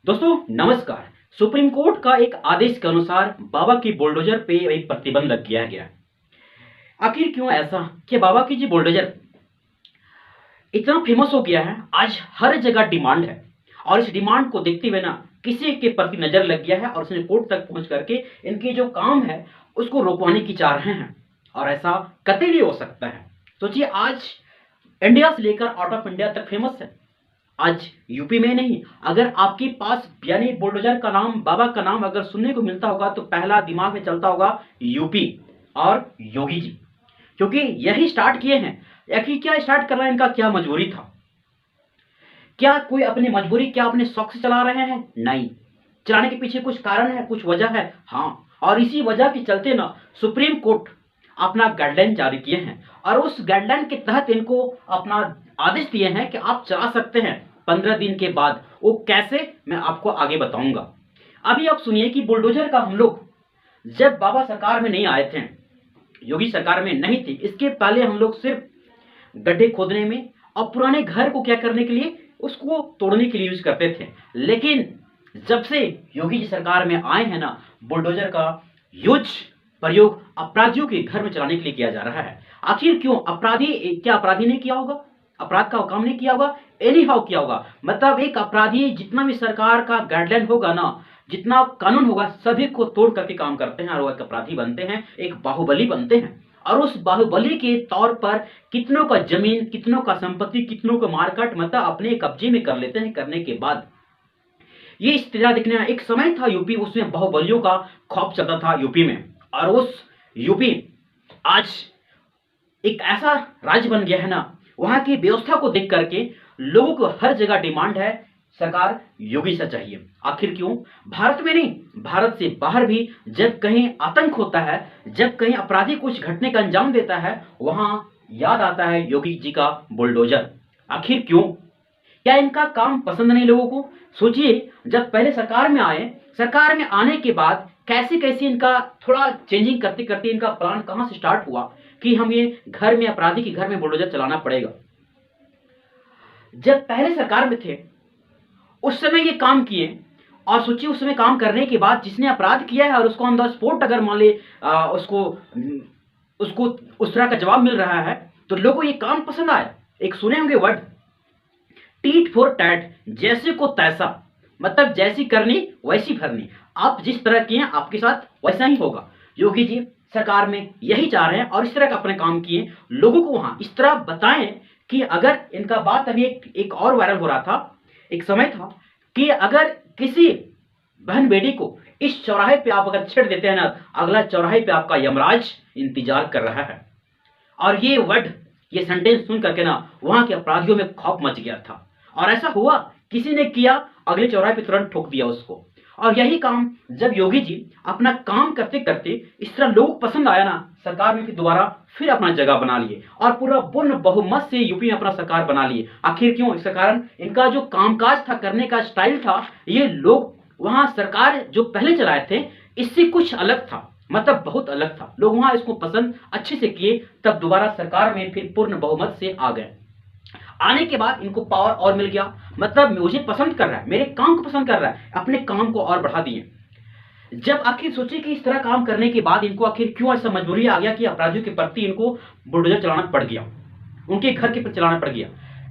दोस्तों नमस्कार। Supreme court का एक आदेश के अनुसार बाबा की बुलडोजर पे एक प्रतिबंध लग गया गया। आखिर क्यों ऐसा कि बाबा की जी बुलडोजर इतना फेमस हो गया है, आज हर जगह डिमांड है और इस डिमांड को देखते हुए ना किसी के प्रति नजर लग गया है और उसने कोर्ट तक पहुंच करके इनकी जो काम है उसको रोकवाने की चाह रहे हैं और ऐसा कतई नहीं हो सकता है। सोचिए, आज इंडिया से लेकर आउट ऑफ इंडिया तक फेमस है। आज यूपी में नहीं, अगर आपके पास यानी बुलडोजर का नाम, बाबा का नाम अगर सुनने को मिलता होगा तो पहला दिमाग में चलता होगा यूपी और योगी जी, क्योंकि यही स्टार्ट किए हैं। यही क्या स्टार्ट करना, इनका क्या मजबूरी था? क्या कोई अपनी मजबूरी, क्या अपने शौक से चला रहे हैं? नहीं, चलाने के पीछे कुछ कारण है, कुछ वजह है। हाँ, और इसी वजह के चलते ना सुप्रीम कोर्ट अपना गाइडलाइन जारी किए हैं और उस गाइडलाइन के तहत इनको अपना आदेश दिए हैं कि आप चला सकते हैं 15 दिन के बाद। वो कैसे, मैं आपको आगे बताऊंगा। अभी आप सुनिए कि बुलडोजर का हम लोग जब बाबा सरकार में नहीं आए थे, योगी सरकार में नहीं थी, इसके पहले हम लोग सिर्फ गड्ढे खोदने में और पुराने घर को क्या करने के लिए, उसको तोड़ने के लिए यूज करते थे। लेकिन जब से योगी जी सरकार में आए हैं ना, बुलडोजर का यूज प्रयोग अपराधियों के घर में चलाने के लिए किया जा रहा है। आखिर क्यों? क्या अपराधी ने किया होगा? अपराध का काम नहीं किया होगा, एनी हाउ किया होगा। मतलब एक अपराधी जितना भी सरकार का गाइडलाइन होगा ना, जितना कानून होगा, सभी को तोड़ करके काम करते हैं और वो एक अपराधी बनते हैं, एक बाहुबली बनते हैं। और उस बाहुबली के तौर पर कितनों का जमीन, कितनों का संपत्ति, कितनों का मार्केट मतलब अपने कब्जे में कर लेते हैं। करने के बाद ये इस तरह दिखने, एक समय था यूपी, उसमें बाहुबलियों का खौफ चलता था यूपी में। और उस यूपी आज एक ऐसा राज्य बन गया है ना, वहां की व्यवस्था को देख करके लोगों को हर जगह डिमांड है, सरकार योगी से चाहिए। आखिर क्यों? भारत में नहीं, भारत से बाहर भी जब कहीं आतंक होता है, जब कहीं अपराधी कुछ घटने का अंजाम देता है, वहां याद आता है योगी जी का बुलडोजर। आखिर क्यों? क्या इनका काम पसंद नहीं लोगों को? सोचिए, जब पहले सरकार में आए, सरकार में आने के बाद कैसे कैसे इनका थोड़ा चेंजिंग करते करते इनका प्लान कहां से स्टार्ट हुआ कि हम ये घर में, अपराधी के घर में बुलडोजर चलाना पड़ेगा। जब पहले सरकार में थे उस समय ये काम किए और सोचिए, उस समय काम करने के बाद जिसने अपराध किया है और उसको ऑन द स्पॉट अगर मान ले उसको उसको उस तरह का जवाब मिल रहा है तो लोगों को ये काम पसंद आया। एक सुने होंगे वर्ड, टीट फॉर टैट, जैसे को तैसा। मतलब जैसी करनी वैसी भरनी, आप जिस तरह किए हैं आपके साथ वैसा ही होगा। योगी जी सरकार में यही चाह रहे हैं और इस तरह का अपने काम किए, लोगों को वहां इस तरह बताएं कि अगर इनका बात अभी एक और वायरल हो रहा था, एक समय था कि अगर किसी बहन बेटी को इस चौराहे पे आप अगर छेड़ देते हैं ना, अगला चौराहे पे आपका यमराज इंतजार कर रहा है। और ये वर्ड, ये सेंटेंस सुन करके ना वहां के अपराधियों में खौफ मच गया था। और ऐसा हुआ, किसी ने किया, अगले चौराहे पे तुरंत ठोक दिया उसको। और यही काम जब योगी जी अपना काम करते करते इस तरह लोगों को पसंद आया ना, सरकार में फिर दोबारा फिर अपना जगह बना लिए और पूरा पूर्ण बहुमत से यूपी में अपना सरकार बना लिए। आखिर क्यों? इसका कारण इनका जो कामकाज था, करने का स्टाइल था, ये लोग वहां सरकार जो पहले चलाए थे इससे कुछ अलग था, मतलब बहुत अलग था। लोग वहां इसको पसंद अच्छे से किए, तब दोबारा सरकार में फिर पूर्ण बहुमत से आ गए। आने के बाद इनको पावर और मिल गया, मतलब मुझे पसंद कर रहा है, मेरे काम को पसंद कर रहा है, अपने काम को और बढ़ा दिए। जब आखिर सोचे कि इस तरह काम करने के बाद इनको आखिर क्यों ऐसा मजबूरी आ गया कि अपराधियों के प्रति इनको बुलडोजर चलाना पड़ गया, उनके घर के पर चलाना पड़ गया।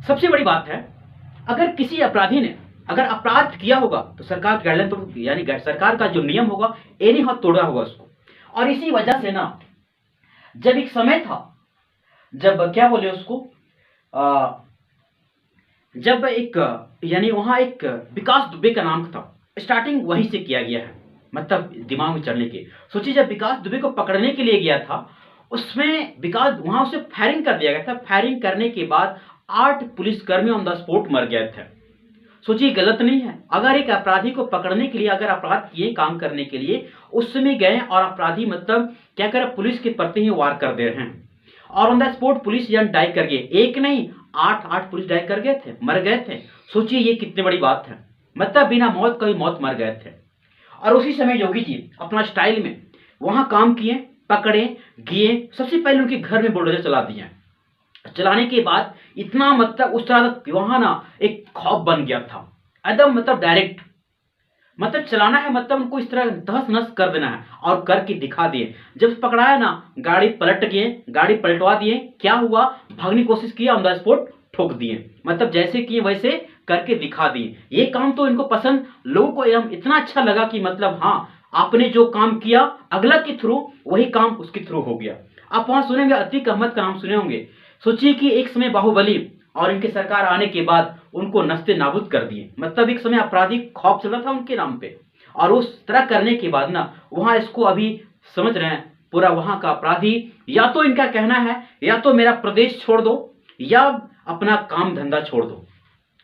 सबसे बड़ी बात है, अगर किसी अपराधी ने अगर अपराध किया होगा तो सरकार गाइडलाइन तो यानी सरकार का जो नियम होगा एनी हाथ तोड़ा होगा उसको। और इसी वजह से ना, जब एक समय था, जब क्या बोले उसको, जब एक यानी वहां एक विकास दुबे का नाम था, स्टार्टिंग वहीं से किया गया है, मतलब दिमाग में चढ़ने के। सोचिए, जब विकास दुबे को पकड़ने के लिए गया था, उसमें विकास वहां उसे फायरिंग कर दिया गया था। फायरिंग करने के बाद 8 पुलिसकर्मी ऑन द स्पॉट मर गए थे। सोचिए, गलत नहीं है? अगर एक अपराधी को पकड़ने के लिए, अगर अपराध किए काम करने के लिए उस समय गए और अपराधी मतलब क्या करे, पुलिस के प्रति ही वार कर दे रहे हैं और ऑन द स्पॉट पुलिस जन डाई कर गए, एक नहीं 8 पुलिस डाई कर गए थे, मर गए थे। सोचिए ये कितनी बड़ी बात है, मतलब बिना मौत का भी मौत मर गए थे। और उसी समय योगी जी अपना स्टाइल में वहां काम किए, पकड़े गए, सबसे पहले उनके घर में बुलडोजर चला दिए। चलाने के बाद इतना मतलब उस तरह वहां ना एक खौफ बन गया था एकदम, मतलब डायरेक्ट मतलब चलाना है, मतलब उनको इस तरह तहस नहस कर देना है और करके दिखा दिए। जब पकड़ाया ना, गाड़ी पलट गए, गाड़ी पलटवा दिए। क्या हुआ, भागने की कोशिश किया, ऑन द स्पॉट ठोक दिए। मतलब जैसे किए वैसे करके दिखा दिए। ये काम तो इनको पसंद, लोगों को इतना अच्छा लगा कि मतलब हाँ, आपने जो काम किया अगला के थ्रू, वही काम उसके थ्रू हो गया। आप वहां सुनेंगे, अतीक अहमद का नाम सुने होंगे। सोचिए कि एक समय बाहुबली और इनकी सरकार आने के बाद उनको नस्ते नाबूद कर दिए। मतलब एक समय आपराधिक खौफ चला था उनके नाम पे, और उस तरह करने के बाद ना वहां इसको अभी समझ रहे हैं पूरा वहां का अपराधी, या तो इनका कहना है या तो मेरा प्रदेश छोड़ दो या अपना काम धंधा छोड़ दो,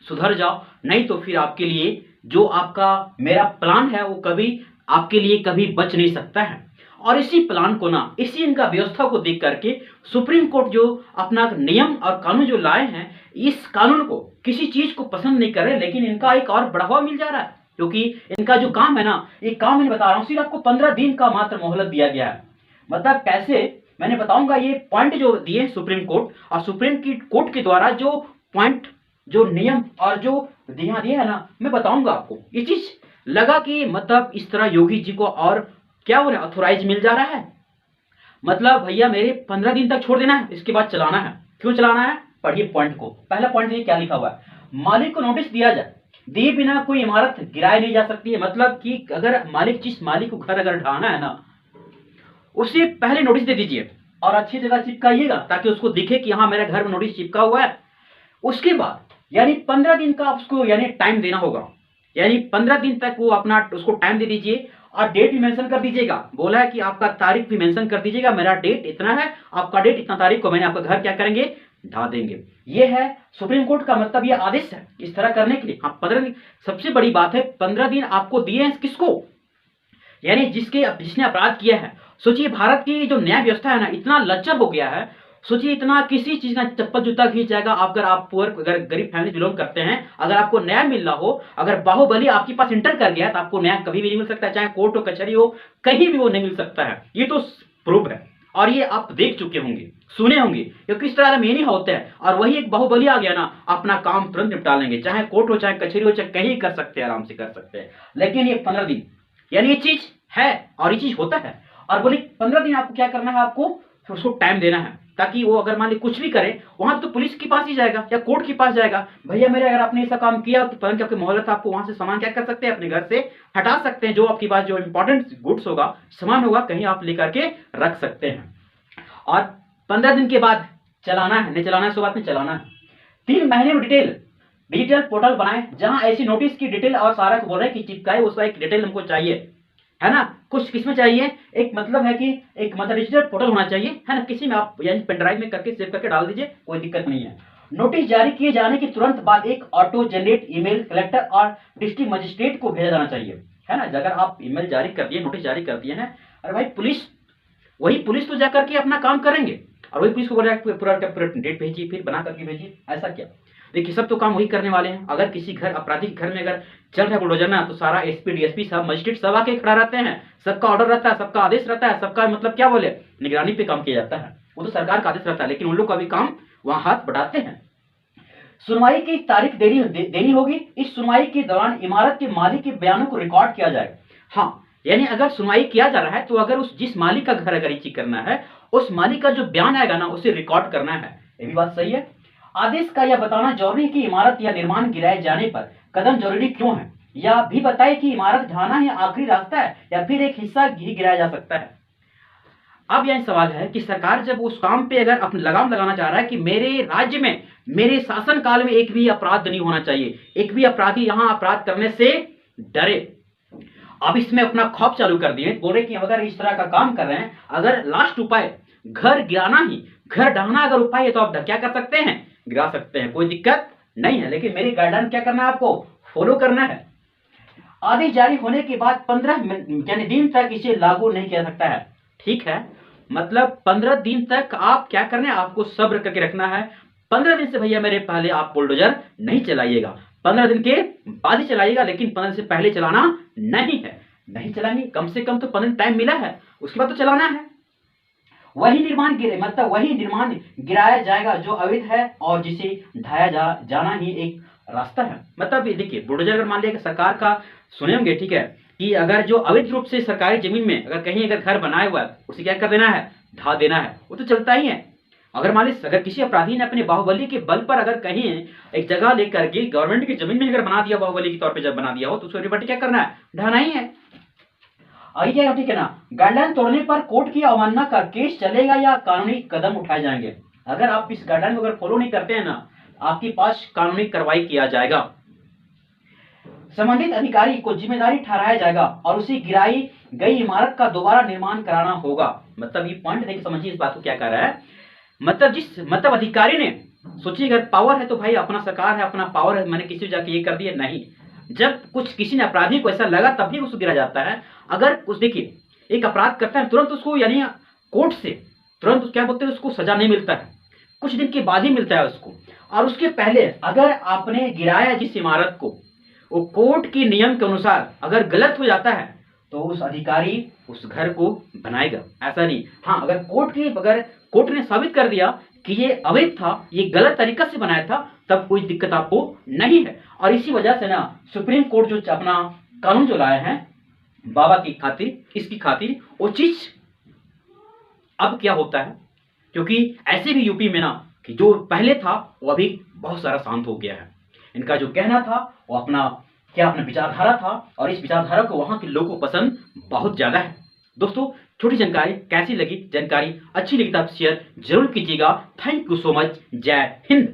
सुधर जाओ, नहीं तो फिर आपके लिए जो आपका मेरा प्लान है वो कभी आपके लिए कभी बच नहीं सकता है। और इसी प्लान को ना, इसी इनका व्यवस्था को देख करके सुप्रीम कोर्ट जो अपना नियम और कानून जो लाए हैं, इस कानून को किसी चीज को पसंद नहीं कर रहे, लेकिन इनका एक और बढ़ावा मिल जा रहा है। क्योंकि इनका जो काम है ना, ये काम मैं बता रहा हूं, सिर्फ आपको 15 दिन का मात्र मोहलत दिया गया है। मतलब कैसे, मैंने बताऊंगा ये पॉइंट जो दिए सुप्रीम कोर्ट, और सुप्रीम की कोर्ट के द्वारा जो पॉइंट, जो नियम और जो दिए है ना, मैं बताऊंगा आपको। ये चीज लगा कि मतलब इस तरह योगी जी को और क्या बोले अथोराइज मिल जा रहा है। मतलब भैया मेरे 15 दिन तक छोड़ देना है, इसके बाद चलाना है। क्यों चलाना है, पढ़िए पॉइंट को। पहला पॉइंट देखिए क्या लिखा हुआ है, मालिक को नोटिस दिया जाए, दिए बिना कोई इमारत गिराई नहीं जा सकती है। मतलब कि अगर मालिक, जिस मालिक को घर अगर ढाना है ना, उसे पहले नोटिस दे दीजिए और अच्छी जगह चिपकाइएगा ताकि उसको दिखे कि हाँ मेरे घर में नोटिस चिपका हुआ है। उसके बाद यानी 15 दिन का उसको यानी टाइम देना होगा, यानी 15 दिन तक वो अपना उसको टाइम दे दीजिए, और डेट भी मेंशन कर दीजिएगा। बोला है कि आपका तारीख भी मेंशन कर दीजिएगा, मेरा डेट इतना है, आपका डेट इतना तारीख को मैंने आपका घर क्या करेंगे, ढा देंगे। ये है सुप्रीम कोर्ट का मतलब, ये आदेश है इस तरह करने के लिए। हाँ 15 दिन, सबसे बड़ी बात है 15 दिन आपको दिए हैं किसको, यानी जिसने अपराध किया है। सोचिए भारत की जो न्याय व्यवस्था है ना, इतना लचर हो गया है। सोचिए इतना किसी चीज का चप्पल जूता खींच जाएगा। अगर आप पुअर, अगर गरीब फैमिली बिलोंग करते हैं, अगर आपको न्याय मिल रहा हो, अगर बाहुबली आपके पास इंटर कर गया तो आपको न्याय कभी भी नहीं मिल सकता है, चाहे कोर्ट हो कचहरी हो, कहीं भी वो नहीं मिल सकता है। ये तो प्रूफ है, और ये आप देख चुके होंगे, सुने होंगे क्योंकि इस तरह में नहीं होता है। और वही एक बाहुबली आ गया ना, अपना काम तुरंत निपटा लेंगे, चाहे कोर्ट हो चाहे कचहरी हो, चाहे कहीं कर सकते हैं, आराम से कर सकते हैं। लेकिन ये 15 दिन, यानी ये चीज है और ये चीज होता है। और बोले 15 दिन आपको क्या करना है, आपको उसको टाइम देना है, ताकि वो अगर मान ली कुछ भी करे, वहां तो पुलिस के पास ही जाएगा या कोर्ट के पास जाएगा। भैया मेरे अगर आपने ऐसा काम किया तो तुरंत आपकी मोहलत, आपको वहां से सामान क्या कर सकते हैं, अपने घर से हटा सकते हैं। जो आपके पास जो इंपॉर्टेंट गुड्स होगा, सामान होगा, कहीं आप लेकर के रख सकते हैं। और 15 दिन के बाद चलाना है, नहीं चलाना है सो बात नहीं, चलाना है। 3 महीने में डिजिटल पोर्टल बनाए, जहां ऐसी नोटिस की डिटेल और सारा बोल रहे हैं कि चिपकाए, उसका एक डिटेल हमको चाहिए, है ना। कुछ किसमें चाहिए, एक मतलब है कि एक मतलब डिजिटल पोर्टल होना चाहिए, है ना। किसी में आप यानी पेन ड्राइव में करके सेव करके डाल दीजिए, कोई दिक्कत नहीं है। नोटिस जारी किए जाने के तुरंत बाद एक ऑटो जनरेट ईमेल कलेक्टर और डिस्ट्रिक्ट मजिस्ट्रेट को भेजा जाना चाहिए, है ना। अगर आप ईमेल जारी कर दिए, नोटिस जारी कर दिए हैं, अरे भाई पुलिस, वही पुलिस तो जाकर के अपना काम करेंगे, और वही पुलिस को बोला पूरा डेट भेजिए, फिर बना करके भेजिए। ऐसा क्या, देखिए सब तो काम वही करने वाले हैं। अगर किसी घर, आपराधिक घर में अगर चल रहा है बुलडोजर ना, तो सारा एसपी डीएसपी सब मजिस्ट्रेट सब आके खड़ा रहते हैं, सबका ऑर्डर रहता है, सबका आदेश रहता है, सबका मतलब क्या बोले निगरानी पे काम किया जाता है। वो तो सरकार का आदेश रहता है, लेकिन उन लोग का भी काम वहां हाथ बढ़ाते हैं। सुनवाई की तारीख देनी होगी। इस सुनवाई के दौरान इमारत के मालिक के बयानों को रिकॉर्ड किया जाएगा। हाँ, यानी अगर सुनवाई किया जा रहा है तो अगर उस जिस मालिक का घर अगर चेक करना है, उस मालिक का जो बयान आएगा ना, उसे रिकॉर्ड करना है। ये भी बात सही है। आदेश का यह बताना जरूरी कि इमारत या निर्माण गिराए जाने पर कदम जरूरी क्यों है, या भी बताए कि इमारत ढाना ही आखिरी रास्ता है या फिर एक हिस्सा ही गिराया जा सकता है। अब यह सवाल है कि सरकार जब उस काम पे अगर अपनी लगाम लगाना चाह रहा है कि मेरे राज्य में, मेरे शासन काल में एक भी अपराध नहीं होना चाहिए, एक भी अपराधी यहां अपराध करने से डरे। अब इसमें अपना खौफ चालू कर दिए, बोल रहे कि अगर इस तरह का काम कर रहे हैं, अगर लास्ट उपाय घर गिराना ही, घर ढाना अगर उपाय है, तो आप क्या कर सकते हैं, गिरा सकते हैं, कोई दिक्कत नहीं है। लेकिन मेरी गाइडलाइन क्या करना है, आपको फॉलो करना है। आदेश जारी होने के बाद 15 यानी दिन तक इसे लागू नहीं किया सकता है। ठीक है, मतलब 15 दिन तक आप क्या करना है, आपको सब्र करके रखना है। 15 दिन से भैया मेरे पहले आप बुलडोजर नहीं चलाइएगा, 15 दिन के बाद ही चलाइएगा, लेकिन 15 दिन से पहले चलाना नहीं है। नहीं चलाएंगे, कम से कम तो 15 दिन टाइम मिला है, उसके बाद तो चलाना है। वही निर्माण गिरे, मतलब वही निर्माण गिराया जाएगा जो अवैध है और जिसे ढाया जाना ही एक रास्ता है। मतलब ये देखिए, बुलडोजर अगर मान लिया कि सरकार का सुने होंगे, ठीक है, कि अगर जो अवैध रूप से सरकारी जमीन में अगर कहीं अगर घर बनाया हुआ है, उसे क्या कर देना है, ढा देना है, वो तो चलता ही है। अगर मान लीजिए अगर किसी अपराधी ने अपने बाहुबली के बल पर अगर कहीं एक जगह लेकर के गवर्नमेंट की जमीन में अगर बना दिया, बाहुबली के तौर पे जब बना दिया हो, तो उसको रिबट क्या करना है, ढाना ही है। और क्या ठीक है ना, गाइडलाइन तोड़ने पर कोर्ट की अवमानना का केस चलेगा या कानूनी कदम उठाए जाएंगे। अगर आप इस गाइडलाइन को अगर फॉलो नहीं करते हैं ना, आपके पास कानूनी कार्रवाई किया जाएगा, संबंधित अधिकारी को जिम्मेदारी ठहराया जाएगा और उसी गिराई गई इमारत का दोबारा निर्माण कराना होगा। मतलब ये पॉइंट देखिए, समझिए इस बात को क्या कर रहा है। मतलब अधिकारी ने सोचिए, अगर पावर है तो भाई अपना सरकार है, अपना पावर है, मैंने किसी जाके ये कर दिया, नहीं। जब कुछ किसी ने अपराधी को ऐसा लगा तभी उसको गिरा जाता है। अगर कुछ देखिए, एक अपराध करता है तुरंत उसको यानी कोर्ट से तुरंत क्या बोलते हैं, उसको सजा नहीं मिलता है, कुछ दिन के बाद ही मिलता है उसको। और उसके पहले अगर आपने गिराया जिस इमारत को, वो कोर्ट के नियम के अनुसार अगर गलत हो जाता है तो उस अधिकारी उस घर को बनाएगा, ऐसा नहीं। हाँ, अगर कोर्ट ने साबित कर दिया कि ये अवैध था, ये गलत तरीका से बनाया था, तब कोई दिक्कत आपको नहीं है। और इसी वजह से ना सुप्रीम कोर्ट जो अपना कानून जो लाए हैं बाबा की खातिर, इसकी खातिर वो चीज अब क्या होता है, क्योंकि ऐसे भी यूपी में ना कि जो पहले था वो अभी बहुत सारा शांत हो गया है। इनका जो कहना था वो अपना विचारधारा था, और इस विचारधारा को वहां के लोगों को पसंद बहुत ज्यादा है। दोस्तों, छोटी जानकारी कैसी लगी, जानकारी अच्छी लगी तो आप शेयर जरूर कीजिएगा। Thank you so much. जय हिंद।